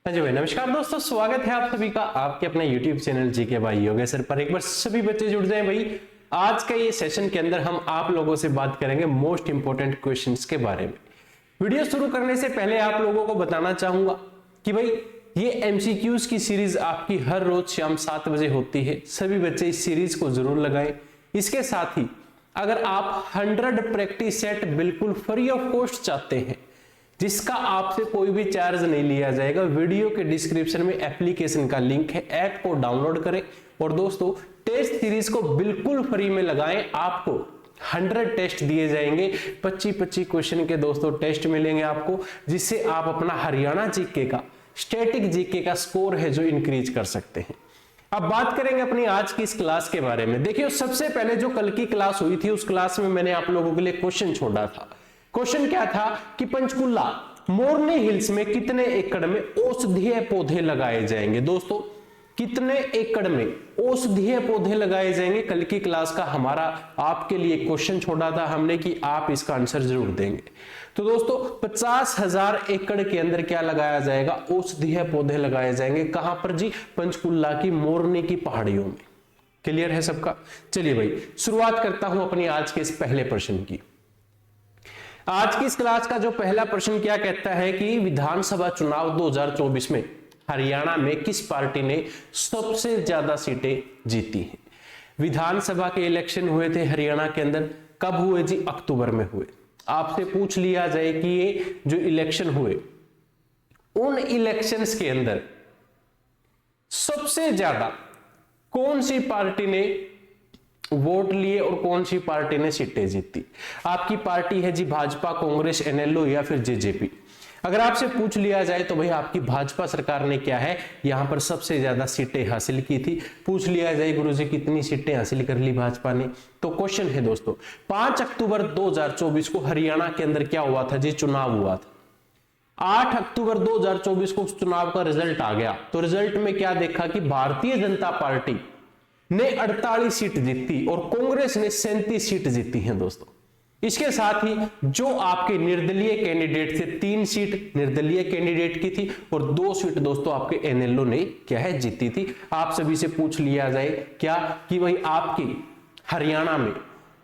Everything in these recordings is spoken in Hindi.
हाँ जी भाई, नमस्कार दोस्तों, स्वागत है आप सभी का आपके अपने YouTube चैनल जीके भाई योगेश्वर पर। एक बार सभी बच्चे जुड़ जाएं भाई। आज का ये सेशन के अंदर हम आप लोगों से बात करेंगे मोस्ट इंपोर्टेंट क्वेश्चंस के बारे में। वीडियो शुरू करने से पहले आप लोगों को बताना चाहूंगा कि भाई ये एमसीक्यूज की सीरीज आपकी हर रोज शाम 7 बजे होती है। सभी बच्चे इस सीरीज को जरूर लगाएं। इसके साथ ही अगर आप 100 प्रैक्टिस सेट बिल्कुल फ्री ऑफ कॉस्ट चाहते हैं, जिसका आपसे कोई भी चार्ज नहीं लिया जाएगा, वीडियो के डिस्क्रिप्शन में एप्लीकेशन का लिंक है, ऐप को डाउनलोड करें और दोस्तों टेस्ट सीरीज को बिल्कुल फ्री में लगाएं। आपको 100 टेस्ट दिए जाएंगे, 25-25 क्वेश्चन के दोस्तों टेस्ट मिलेंगे आपको, जिससे आप अपना हरियाणा जीके का स्टैटिक जीके का स्कोर है जो इंक्रीज कर सकते हैं। अब बात करेंगे अपनी आज की इस क्लास के बारे में। देखिए, सबसे पहले जो कल की क्लास हुई थी उस क्लास में मैंने आप लोगों के लिए क्वेश्चन छोड़ा था। क्वेश्चन क्या था कि पंचकुला मोरनी हिल्स में कितने एकड़ में औषधीय पौधे लगाए जाएंगे। दोस्तों, कितने एकड़ में औषधीय पौधे लगाए जाएंगे, कल की क्लास का हमारा आपके लिए क्वेश्चन छोड़ा था हमने कि आप इसका आंसर जरूर देंगे। तो दोस्तों 50,000 एकड़ के अंदर क्या लगाया जाएगा, औषधीय पौधे लगाए जाएंगे। कहां पर जी? पंचकुला की मोरनी की पहाड़ियों में। क्लियर है सबका? चलिए भाई, शुरुआत करता हूं अपनी आज के इस पहले प्रश्न की। आज की इस क्लास का जो पहला प्रश्न क्या कहता है कि विधानसभा चुनाव 2024 में हरियाणा में किस पार्टी ने सबसे ज्यादा सीटें जीती हैं। विधानसभा के इलेक्शन हुए थे हरियाणा के अंदर, कब हुए जी? अक्टूबर में हुए। आपसे पूछ लिया जाए कि ये जो इलेक्शन हुए, उन इलेक्शंस के अंदर सबसे ज्यादा कौन सी पार्टी ने वोट लिए और कौन सी पार्टी ने सीटें जीती। आपकी पार्टी है जी भाजपा, कांग्रेस, एनएलओ या फिर जेजेपी। अगर आपसे पूछ लिया जाए तो भाई आपकी भाजपा सरकार ने क्या है, यहां पर सबसे ज्यादा सीटें हासिल की थी। पूछ लिया जाए गुरुजी कितनी सीटें हासिल कर ली भाजपा ने, तो क्वेश्चन है दोस्तों 5 अक्टूबर 2024 को हरियाणा के अंदर क्या हुआ था जी? चुनाव हुआ था। 8 अक्टूबर 2024 को उस चुनाव का रिजल्ट आ गया। तो रिजल्ट में क्या देखा कि भारतीय जनता पार्टी ने 48 सीट जीती और कांग्रेस ने 37 सीट जीती हैं दोस्तों। इसके साथ ही जो आपके निर्दलीय कैंडिडेट थे, 3 सीट निर्दलीय कैंडिडेट की थी और 2 सीट दोस्तों आपके एनएलओ ने क्या है जीती थी। आप सभी से पूछ लिया जाए क्या कि भाई आपके हरियाणा में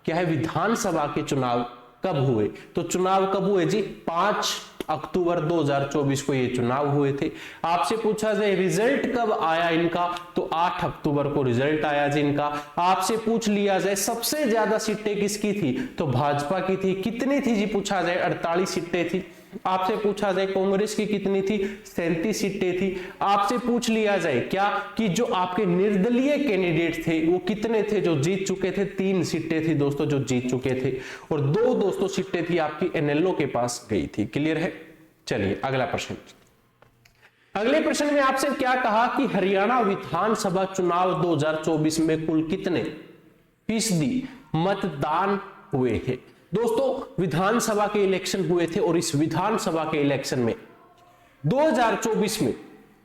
क्या है विधानसभा के चुनाव कब हुए, तो चुनाव कब हुए जी? 5 अक्टूबर 2024 को ये चुनाव हुए थे। आपसे पूछा जाए रिजल्ट कब आया इनका, तो 8 अक्टूबर को रिजल्ट आया जी इनका। आपसे पूछ लिया जाए सबसे ज्यादा सीटें किसकी थी, तो भाजपा की थी। कितनी थी जी? पूछा जाए 48 सीटें थी। आपसे पूछा जाए कांग्रेस की कितनी थी? 37 सीटें थी। आपसे पूछ लिया जाए क्या कि जो आपके निर्दलीय कैंडिडेट थे वो कितने थे जो जीत चुके थे? 3 सीटें थी दोस्तों जो जीत चुके थे और 2 दोस्तों सीटें थी आपकी एनएलओ के पास गई थी। क्लियर है? चलिए अगला प्रश्न। अगले प्रश्न में आपसे क्या कहा कि हरियाणा विधानसभा चुनाव 2024 में कुल कितने फीसदी मतदान हुए हैं। दोस्तों विधानसभा के इलेक्शन हुए थे और इस विधानसभा के इलेक्शन में 2024 में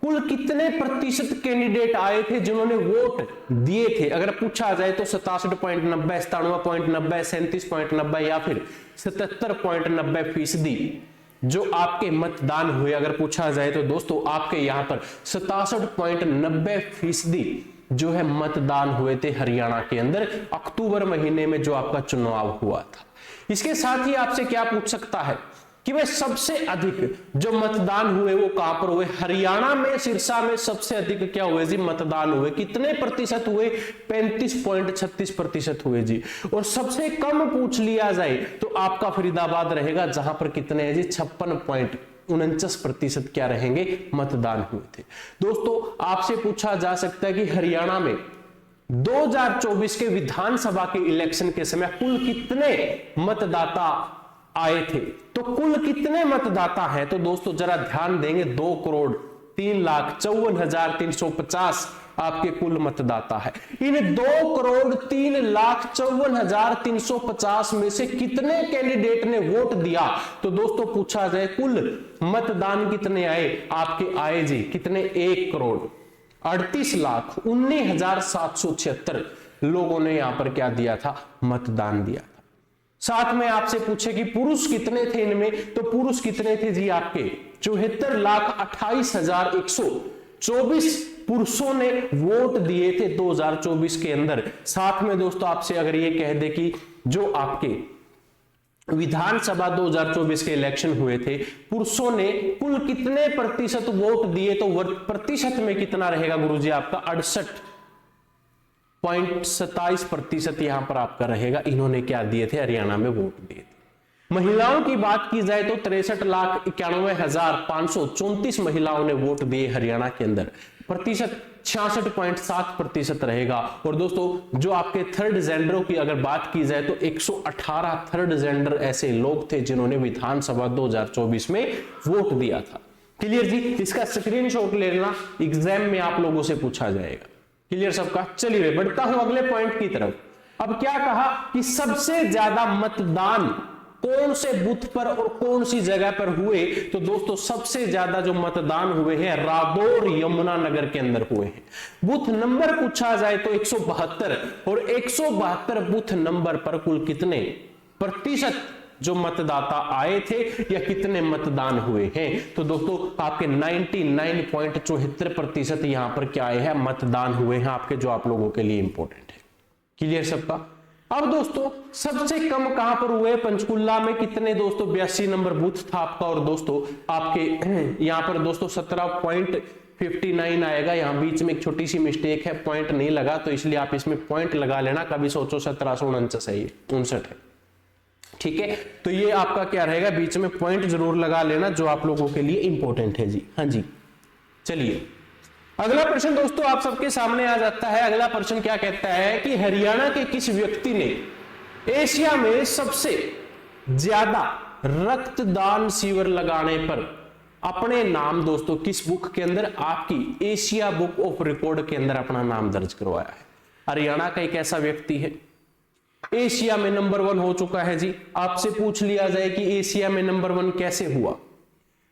कुल कितने प्रतिशत कैंडिडेट आए थे जिन्होंने वोट दिए थे। अगर पूछा जाए तो 67.90, 97.90, 37.90 या फिर 77.90% जो आपके मतदान हुए। अगर पूछा जाए तो दोस्तों आपके यहां पर 67.90% जो है मतदान हुए थे हरियाणा के अंदर अक्टूबर महीने में जो आपका चुनाव हुआ था। इसके साथ ही आपसे क्या पूछ सकता है कि भाई सबसे अधिक जो मतदान हुए वो कहां पर हुए? हरियाणा में सिरसा में सबसे अधिक क्या हुए जी? मतदान हुए। कितने प्रतिशत हुए? 35.36% हुए जी। और सबसे कम पूछ लिया जाए तो आपका फरीदाबाद रहेगा, जहां पर कितने हैं जी? 56.49% क्या रहेंगे? मतदान हुए थे। दोस्तों आपसे पूछा जा सकता है कि हरियाणा में 2024 के विधानसभा के इलेक्शन के समय कुल कितने मतदाता आए थे, तो कुल कितने मतदाता हैं? तो दोस्तों जरा ध्यान देंगे, 2,03,54,350 आपके कुल मतदाता है। इन 2,03,54,350 में से कितने कैंडिडेट ने वोट दिया, तो दोस्तों पूछा जाए कुल मतदान कितने आए आपके? आए जी कितने? 1,38,19,776 लोगों ने यहां पर क्या दिया था? मतदान दिया था। साथ में आपसे पूछे कि पुरुष कितने थे इनमें, तो पुरुष कितने थे जी? आपके 74,28,124 पुरुषों ने वोट दिए थे 2024 के अंदर। साथ में दोस्तों आपसे अगर ये कह दे कि जो आपके विधानसभा 2024 के इलेक्शन हुए थे, पुरुषों ने कुल कितने प्रतिशत वोट दिए, तो प्रतिशत में कितना रहेगा गुरुजी आपका 68.27% यहां पर आपका रहेगा। इन्होंने क्या दिए थे, हरियाणा में वोट दिए थे। महिलाओं की बात की जाए तो 63,91,534 महिलाओं ने वोट दिए हरियाणा के अंदर, प्रतिशत 66.7% रहेगा। और दोस्तों जो आपके थर्ड जेंडरों की अगर बात की जाए तो 118 थर्ड जेंडर ऐसे लोग थे जिन्होंने विधानसभा 2024 में वोट दिया था। क्लियर जी, इसका स्क्रीनशॉट ले लेना, एग्जाम में आप लोगों से पूछा जाएगा। क्लियर सबका। चलिए बढ़ता हूं अगले पॉइंट की तरफ। अब क्या कहा कि सबसे ज्यादा मतदान कौन से बूथ पर और कौन सी जगह पर हुए, तो दोस्तों सबसे ज्यादा जो मतदान हुए हैं रादौर यमुनानगर के अंदर हुए हैं। बूथ नंबर पूछा जाए तो 172, और 172 बूथ नंबर पर कुल कितने प्रतिशत जो मतदाता आए थे या कितने मतदान हुए हैं, तो दोस्तों आपके 99.74% यहां पर क्या आए हैं, मतदान हुए हैं आपके, जो आप लोगों के लिए इंपॉर्टेंट है। क्लियर सबका। अब दोस्तों सबसे कम कहां पर हुए, पंचकुला में कितने दोस्तों 82 नंबर बूथ था आपका, और दोस्तों आपके यहां पर दोस्तों 17.59 आएगा। यहां बीच में एक छोटी सी मिस्टेक है, पॉइंट नहीं लगा, तो इसलिए आप इसमें पॉइंट लगा लेना, कभी सोचो 1759 है, 59 है। ठीक है, तो ये आपका क्या रहेगा, बीच में पॉइंट जरूर लगा लेना, जो आप लोगों के लिए इंपॉर्टेंट है जी। हाँ जी, चलिए अगला प्रश्न दोस्तों आप सबके सामने आ जाता है। अगला प्रश्न क्या कहता है कि हरियाणा के किस व्यक्ति ने एशिया में सबसे ज्यादा रक्तदान शिविर लगाने पर अपने नाम दोस्तों किस बुक के अंदर, आपकी एशिया बुक ऑफ रिकॉर्ड के अंदर अपना नाम दर्ज करवाया है। हरियाणा का एक ऐसा व्यक्ति है, एशिया में नंबर 1 हो चुका है जी। आपसे पूछ लिया जाए कि एशिया में नंबर 1 कैसे हुआ,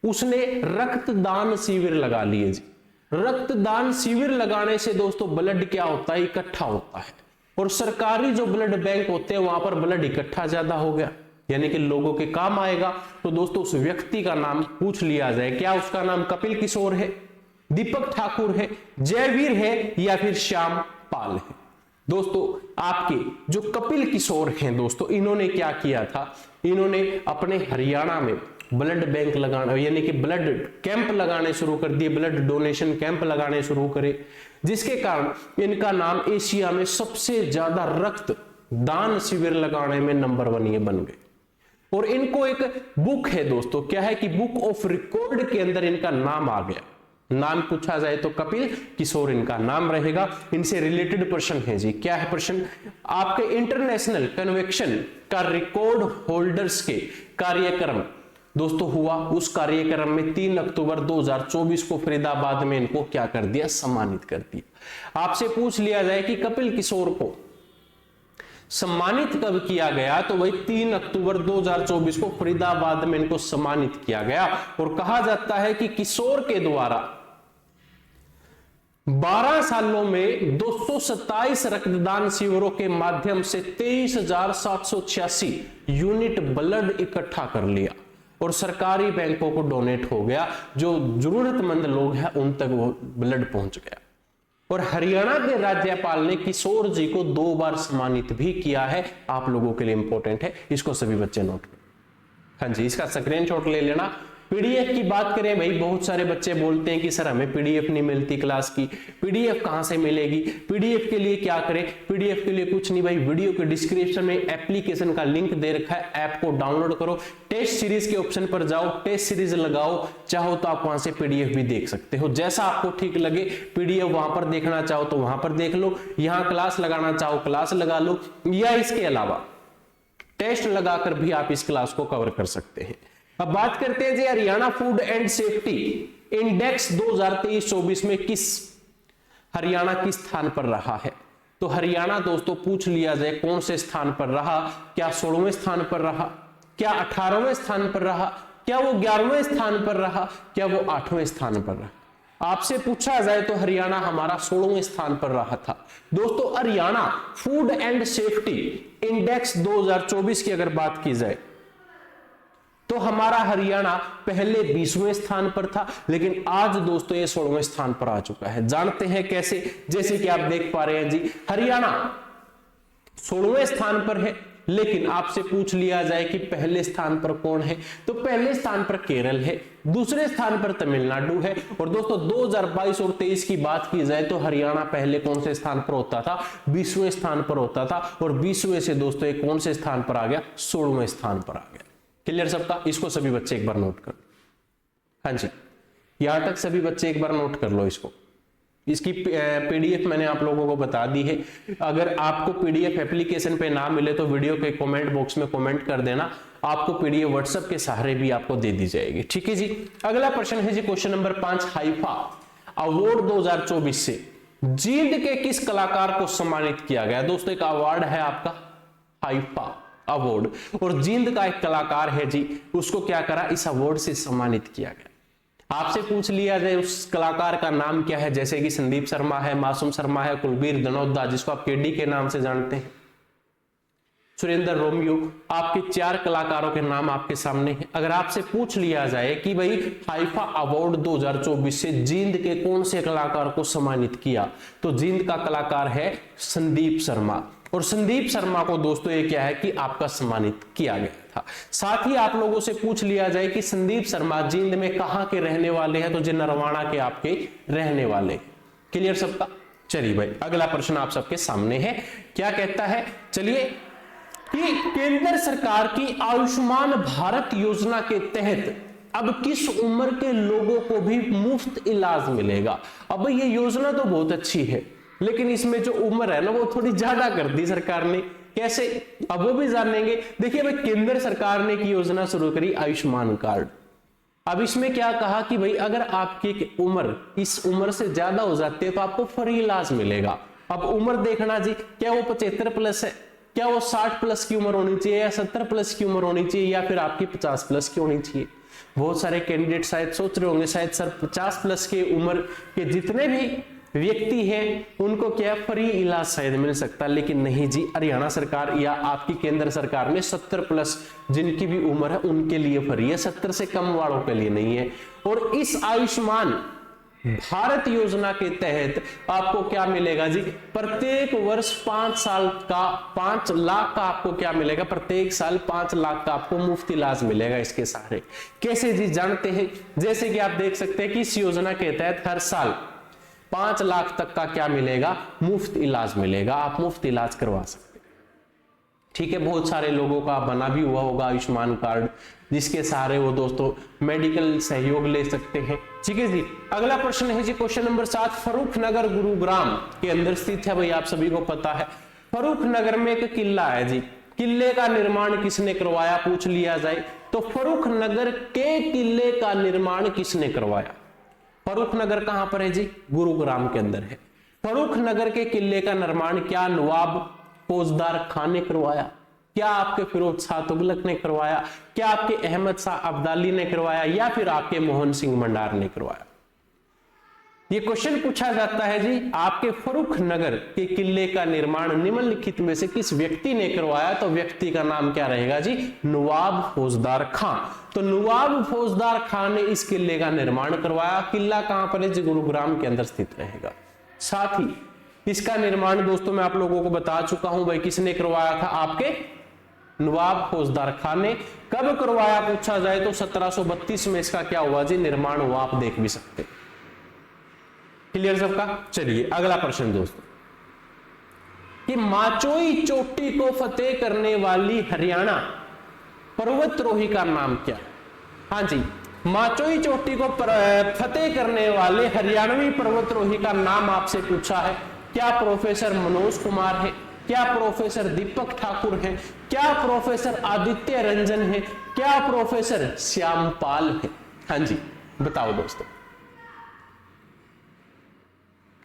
उसने रक्तदान शिविर लगा लिए जी। रक्तदान शिविर लगाने से दोस्तों ब्लड क्या होता है, इकट्ठा होता है, और सरकारी जो ब्लड बैंक होते हैं वहां पर ब्लड इकट्ठा ज्यादा हो गया, यानी कि लोगों के काम आएगा। तो दोस्तों उस व्यक्ति का नाम पूछ लिया जाए, क्या उसका नाम कपिल किशोर है, दीपक ठाकुर है, जयवीर है, या फिर श्याम पाल है। दोस्तों आपके जो कपिल किशोर हैं दोस्तों, इन्होंने क्या किया था, इन्होंने अपने हरियाणा में ब्लड बैंक लगाना, यानी कि ब्लड कैंप लगाने शुरू कर दिए, ब्लड डोनेशन कैंप लगाने शुरू करे, जिसके कारण इनका नाम एशिया में सबसे ज्यादा रक्त दान शिविर लगाने में नंबर 1 ये बन गए। और इनको एक बुक है दोस्तों, क्या है कि बुक ऑफ रिकॉर्ड के अंदर इनका नाम आ गया। नाम पूछा जाए तो कपिल किशोर इनका नाम रहेगा। इनसे रिलेटेड प्रश्न है जी, क्या है प्रश्न, आपके इंटरनेशनल कन्वेंशन का रिकॉर्ड होल्डर्स के कार्यक्रम दोस्तों हुआ, उस कार्यक्रम में 3 अक्टूबर 2024 को फरीदाबाद में इनको क्या कर दिया, सम्मानित कर दिया। आपसे पूछ लिया जाए कि कपिल किशोर को सम्मानित कब किया गया, तो वही 3 अक्टूबर 2024 को फरीदाबाद में इनको सम्मानित किया गया। और कहा जाता है कि किशोर के द्वारा 12 सालों में 227 रक्तदान शिविरों के माध्यम से 23,786 यूनिट ब्लड इकट्ठा कर लिया और सरकारी बैंकों को डोनेट हो गया, जो जरूरतमंद लोग हैं उन तक वो ब्लड पहुंच गया। और हरियाणा के राज्यपाल ने किशोर जी को 2 बार सम्मानित भी किया है, आप लोगों के लिए इंपॉर्टेंट है, इसको सभी बच्चे नोट करें। हाँ जी, इसका स्क्रीनशॉट ले लेना। पीडीएफ की बात करें भाई, बहुत सारे बच्चे बोलते हैं कि सर हमें पीडीएफ नहीं मिलती क्लास की, पीडीएफ कहां से मिलेगी, पीडीएफ के लिए क्या करें। पीडीएफ के लिए कुछ नहीं भाई, वीडियो के डिस्क्रिप्शन में एप्लीकेशन का लिंक दे रखा है, ऐप को डाउनलोड करो, टेस्ट सीरीज के ऑप्शन पर जाओ, टेस्ट सीरीज लगाओ, चाहो तो आप वहां से पीडीएफ भी देख सकते हो, जैसा आपको ठीक लगे। पीडीएफ वहां पर देखना चाहो तो वहां पर देख लो, यहां क्लास लगाना चाहो क्लास लगा लो, या इसके अलावा टेस्ट लगाकर भी आप इस क्लास को कवर कर सकते हैं। अब बात करते हैं जी Haryana food and safety index 2023-24 में हरियाणा किस स्थान पर रहा है। तो हरियाणा दोस्तों पूछ लिया जाए कौन से स्थान पर रहा, क्या 16वें स्थान पर रहा, क्या 18वें स्थान पर रहा, क्या वो 11वें स्थान पर रहा, क्या वो 8वें स्थान पर रहा। आपसे पूछा जाए तो हरियाणा हमारा 16वें स्थान पर रहा था। दोस्तों Haryana food and safety index 2024 की अगर बात की जाए तो हमारा हरियाणा पहले 20वें स्थान पर था, लेकिन आज दोस्तों ये 16वें स्थान पर आ चुका है। जानते हैं कैसे? जैसे कि आप देख पा रहे हैं जी, हरियाणा 16वें स्थान पर है, लेकिन आपसे पूछ लिया जाए कि पहले स्थान पर कौन है, तो पहले स्थान पर केरल है, दूसरे स्थान पर तमिलनाडु है। और दोस्तों 2022 और 23 की बात की जाए तो हरियाणा पहले कौन से स्थान पर होता था? 20वें स्थान पर होता था, और 20वें से दोस्तों ये कौन से स्थान पर आ गया? 16वें स्थान पर आ गया। क्लियर सबका? इसको सभी बच्चे एक बार नोट कर, हाँ जी, यहां तक सभी बच्चे एक बार नोट कर लो इसको। इसकी पीडीएफ मैंने आप लोगों को बता दी है। अगर आपको पीडीएफ एप्लीकेशन पे ना मिले तो वीडियो के कमेंट बॉक्स में कमेंट कर देना, आपको पीडीएफ व्हाट्सएप के सहारे भी आपको दे दी जाएगी। ठीक है जी। अगला प्रश्न है जी क्वेश्चन नंबर 5, हाइफा अवार्ड 2024 से जींद के किस कलाकार को सम्मानित किया गया? दोस्तों एक अवार्ड है आपका हाइफा अवार्ड, और जींद का एक कलाकार है जी, उसको क्या करा? इस अवार्ड से सम्मानित किया गया। आपसे पूछ लिया जाए उस कलाकार का नाम क्या है, जैसे कि संदीप शर्मा है, मासूम शर्मा है, कुलबीर दनोदा जिसको आप केडी के नाम से जानते हैं, सुरेंद्र रोमियो, आपके 4 कलाकारों के नाम आपके सामने हैं। अगर आपसे पूछ लिया जाए कि भाई हाइफा अवार्ड 2024 से जींद के कौन से कलाकार को सम्मानित किया, तो जींद का कलाकार है संदीप शर्मा, और संदीप शर्मा को दोस्तों ये क्या है कि आपका सम्मानित किया गया था। साथ ही आप लोगों से पूछ लिया जाए कि संदीप शर्मा जींद में कहां के रहने वाले हैं, तो जो नरवाना के आपके रहने वाले। क्लियर सबका? चलिए भाई अगला प्रश्न आप सबके सामने है, क्या कहता है? चलिए, कि केंद्र सरकार की आयुष्मान भारत योजना के तहत अब किस उम्र के लोगों को भी मुफ्त इलाज मिलेगा? अब ये योजना तो बहुत अच्छी है, लेकिन इसमें जो उम्र है ना वो थोड़ी ज्यादा कर दी सरकार ने। कैसे? अब वो भी जानेंगे। देखिए भाई, केंद्र सरकार ने की योजना शुरू करी आयुष्मान कार्ड। अब इसमें क्या कहा कि भाई अगर आपकी उम्र इस उम्र से ज्यादा हो जाती है तो आपको फ्री इलाज मिलेगा। अब उम्र देखना जी, क्या वो 75 प्लस है, क्या वो 60 प्लस की उम्र होनी चाहिए, या 70 प्लस की उम्र होनी चाहिए, या फिर आपकी 50 प्लस की होनी चाहिए? बहुत सारे कैंडिडेट शायद सोच रहे होंगे शायद सर 50 प्लस के उम्र के जितने भी व्यक्ति हैं उनको क्या फ्री इलाज शायद मिल सकता है, लेकिन नहीं जी, हरियाणा सरकार या आपकी केंद्र सरकार ने 70 प्लस जिनकी भी उम्र है उनके लिए फ्री है, 70 से कम वालों के लिए नहीं है। और इस आयुष्मान भारत योजना के तहत आपको क्या मिलेगा जी? प्रत्येक वर्ष 5 साल का 5 लाख का आपको क्या मिलेगा? प्रत्येक साल 5 लाख का आपको मुफ्त इलाज मिलेगा इसके सहारे। कैसे जी? जानते हैं। जैसे कि आप देख सकते हैं कि इस योजना के तहत हर साल 5 लाख तक का क्या मिलेगा? मुफ्त इलाज मिलेगा, आप मुफ्त इलाज करवा सकते हैं। ठीक है, बहुत सारे लोगों का बना भी हुआ होगा आयुष्मान कार्ड, जिसके सहारे वो दोस्तों मेडिकल सहयोग ले सकते हैं। ठीक है जी। अगला प्रश्न है जी क्वेश्चन नंबर 7, फर्रुख नगर गुरुग्राम के अंदर स्थित है। भाई आप सभी को पता है फर्रुख नगर में एक किला है जी, किले का निर्माण किसने करवाया? पूछ लिया जाए तो फर्रुख नगर के किले का निर्माण किसने करवाया? फर्रुख नगर कहां पर है जी? गुरुग्राम के अंदर है। फर्रुख नगर के किले का निर्माण क्या नवाब फौजदार खान ने करवाया? क्या आपके फिरोज शाह तुगलक ने करवाया? क्या आपके अहमद शाह अब्दाली ने करवाया? या फिर आपके मोहन सिंह भंडार ने करवाया? ये क्वेश्चन पूछा जाता है जी, आपके फर्रुख नगर के किले का निर्माण निम्नलिखित में से किस व्यक्ति ने करवाया? तो व्यक्ति का नाम क्या रहेगा जी? नवाब फौजदार खां। तो नवाब फौजदार खां ने इस किले का निर्माण करवाया। किला कहां पर है जी? गुरुग्राम के अंदर स्थित रहेगा। साथ ही इसका निर्माण दोस्तों मैं आप लोगों को बता चुका हूं भाई किसने करवाया था? आपके नवाब फौजदार खान ने। कब करवाया पूछा जाए तो 1732 में इसका क्या हुआ जी? निर्माण हुआ। आप देख भी सकते। क्लियर सबका? चलिए अगला प्रश्न दोस्तों, कि माचोई चोटी को फतेह करने वाली हरियाणा पर्वतरोही का नाम क्या है? हाँ जी, माचोई चोटी को फतेह करने वाले हरियाणवी पर्वतरोही का नाम आपसे पूछा है। क्या प्रोफेसर मनोज कुमार है? क्या प्रोफेसर दीपक ठाकुर है? क्या प्रोफेसर आदित्य रंजन है? क्या प्रोफेसर श्यामपाल है? हाँ जी बताओ दोस्तों।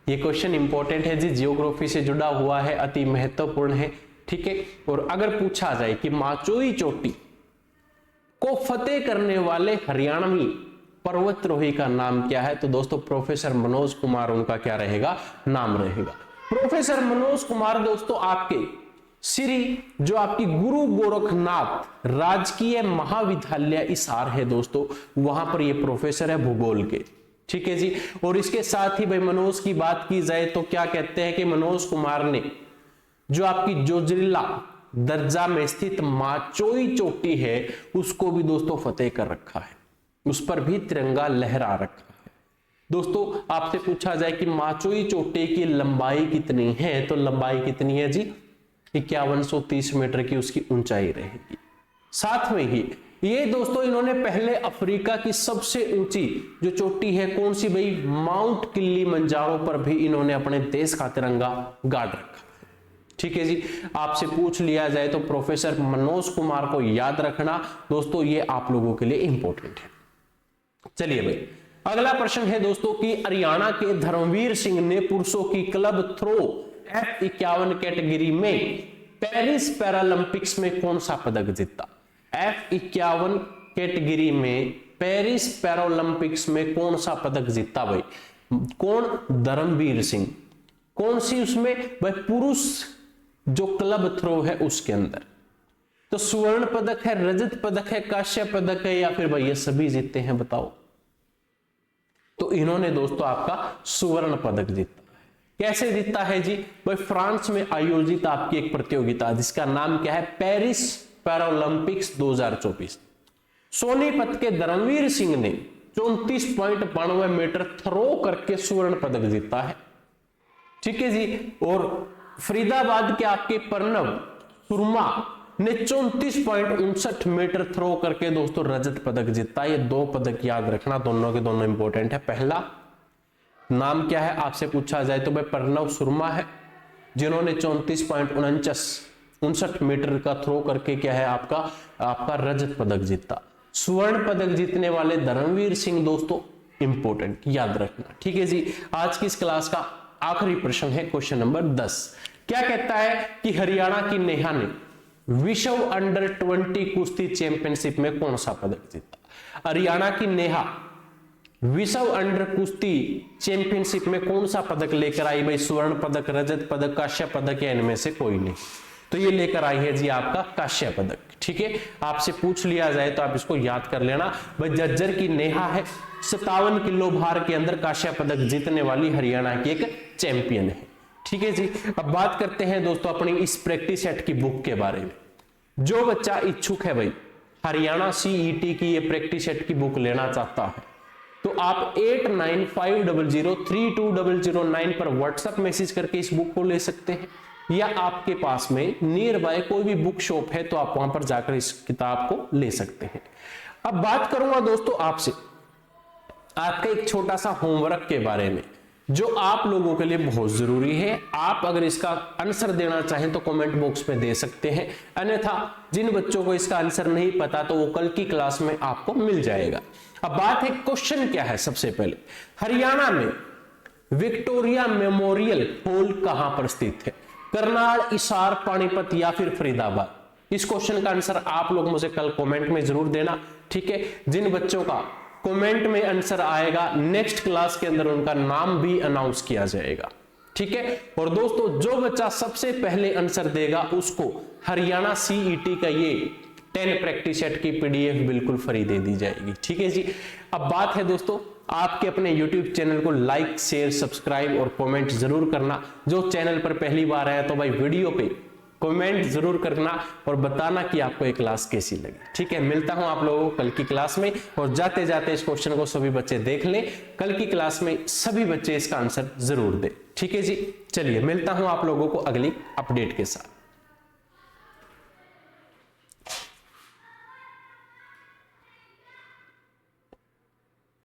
ये क्वेश्चन इंपॉर्टेंट है जी, जियोग्राफी से जुड़ा हुआ है, अति महत्वपूर्ण है। ठीक है, और अगर पूछा जाए कि माचोई चोटी को फतेह करने वाले हरियाणवी पर्वतरोही का नाम क्या है? तो दोस्तों प्रोफेसर मनोज कुमार उनका क्या रहेगा? नाम रहेगा। प्रोफेसर मनोज कुमार दोस्तों आपके श्री जो आपकी गुरु गोरखनाथ राजकीय महाविद्यालय हिसार है दोस्तों, वहां पर ये प्रोफेसर है भूगोल के। ठीक है जी। और इसके साथ ही भाई मनोज की बात की जाए तो क्या कहते हैं कि मनोज कुमार ने जो आपकी जोजिला दर्जा में स्थित माचोई चोटी है उसको भी दोस्तों फतेह कर रखा है, उस पर भी तिरंगा लहरा रखा है। दोस्तों आपसे पूछा जाए कि माचोई चोटी की लंबाई कितनी है, तो लंबाई कितनी है जी 5130 मीटर की उसकी ऊंचाई रहेगी। साथ में ही ये दोस्तों इन्होंने पहले अफ्रीका की सबसे ऊंची जो चोटी है कौन सी भाई, माउंट किलिमंजारो पर भी इन्होंने अपने देश का तिरंगा गाड़ रखा है। ठीक है जी। आपसे पूछ लिया जाए तो प्रोफेसर मनोज कुमार को याद रखना दोस्तों, ये आप लोगों के लिए इंपॉर्टेंट है। चलिए भाई अगला प्रश्न है दोस्तों कि हरियाणा के धर्मवीर सिंह ने पुरुषों की क्लब थ्रो F51 कैटेगरी में पेरिस पैरालंपिक्स में कौन सा पदक जीता। F51 कैटेगरी में पेरिस पैरालंपिक्स में कौन सा पदक जीता भाई, कौन, धर्मवीर सिंह। कौन सी उसमें भाई, पुरुष जो क्लब थ्रो है उसके अंदर। तो स्वर्ण पदक है, रजत पदक है, कांस्य पदक है, या फिर भाई ये सभी जीते हैं बताओ। तो इन्होंने दोस्तों आपका स्वर्ण पदक जीता। कैसे जीता है जी भाई, फ्रांस में आयोजित आपकी एक प्रतियोगिता जिसका नाम क्या है, पेरिस पैरालंपिक्स 2024। सोनीपत के धर्मवीर सिंह ने 34.92 मीटर थ्रो करके स्वर्ण पदक जीता है। ठीक है जी। और फरीदाबाद के आपके प्रणव सुरमा ने 34.59 मीटर थ्रो करके दोस्तों रजत पदक जीता। ये दो पदक याद रखना, दोनों के दोनों इंपॉर्टेंट है। पहला नाम क्या है आपसे पूछा जाए तो भाई प्रणव सुरमा है, जिन्होंने 34.59 मीटर का थ्रो करके क्या है आपका रजत पदक जीता। स्वर्ण पदक जीतने वाले धर्मवीर सिंह दोस्तों इंपॉर्टेंट याद रखना। ठीक है जी। आज की इस क्लास का आखिरी प्रश्न है क्वेश्चन नंबर 10। क्या कहता है कि हरियाणा की नेहा ने विश्व अंडर 20 कुश्ती चैंपियनशिप में कौन सा पदक जीता। हरियाणा की नेहा विश्व अंडर कुश्ती चैंपियनशिप में कौन सा पदक लेकर आई भाई, स्वर्ण पदक, रजत पदक, कांस्य पदक या इनमें से कोई नहीं। तो ये लेकर आई है जी आपका कांस्य पदक। ठीक है। आपसे पूछ लिया जाए तो आप इसको याद कर लेना भाई, जज्जर की नेहा है 57 किलो भार के अंदर कांस्य पदक जीतने वाली हरियाणा की एक चैंपियन है। ठीक है जी। अब बात करते हैं दोस्तों अपनी इस प्रैक्टिस सेट की बुक के बारे में। जो बच्चा इच्छुक है भाई हरियाणा CET की ये प्रैक्टिस सेट की बुक लेना चाहता है तो आप 8950032009 पर व्हाट्सएप मैसेज करके इस बुक को ले सकते हैं, या आपके पास में नियर बाय कोई भी बुक शॉप है तो आप वहां पर जाकर इस किताब को ले सकते हैं। अब बात करूंगा दोस्तों आपसे आपका एक छोटा सा होमवर्क के बारे में जो आप लोगों के लिए बहुत जरूरी है। आप अगर इसका आंसर देना चाहें तो कमेंट बॉक्स में दे सकते हैं, अन्यथा जिन बच्चों को इसका आंसर नहीं पता तो वो कल की क्लास में आपको मिल जाएगा। अब बात है क्वेश्चन क्या है, सबसे पहले हरियाणा में विक्टोरिया मेमोरियल हॉल कहां पर स्थित है, करनाल, हिसार, पानीपत या फिर फरीदाबाद। इस क्वेश्चन का आंसर आप लोग मुझे कल कमेंट में जरूर देना। ठीक है। जिन बच्चों का कमेंट में आंसर आएगा नेक्स्ट क्लास के अंदर उनका नाम भी अनाउंस किया जाएगा। ठीक है। और दोस्तों जो बच्चा सबसे पहले आंसर देगा उसको हरियाणा CET का ये 10 प्रैक्टिस सेट की PDF बिल्कुल फ्री दे दी जाएगी। ठीक है जी। अब बात है दोस्तों आपके अपने YouTube चैनल को लाइक, शेयर, सब्सक्राइब और कमेंट जरूर करना। जो चैनल पर पहली बार आया तो भाई वीडियो पे कमेंट जरूर करना और बताना कि आपको ये क्लास कैसी लगी। ठीक है। मिलता हूं आप लोगों को कल की क्लास में, और जाते जाते इस क्वेश्चन को सभी बच्चे देख लें। कल की क्लास में सभी बच्चे इसका आंसर जरूर दें। ठीक है जी। चलिए मिलता हूं आप लोगों को अगली अपडेट के साथ।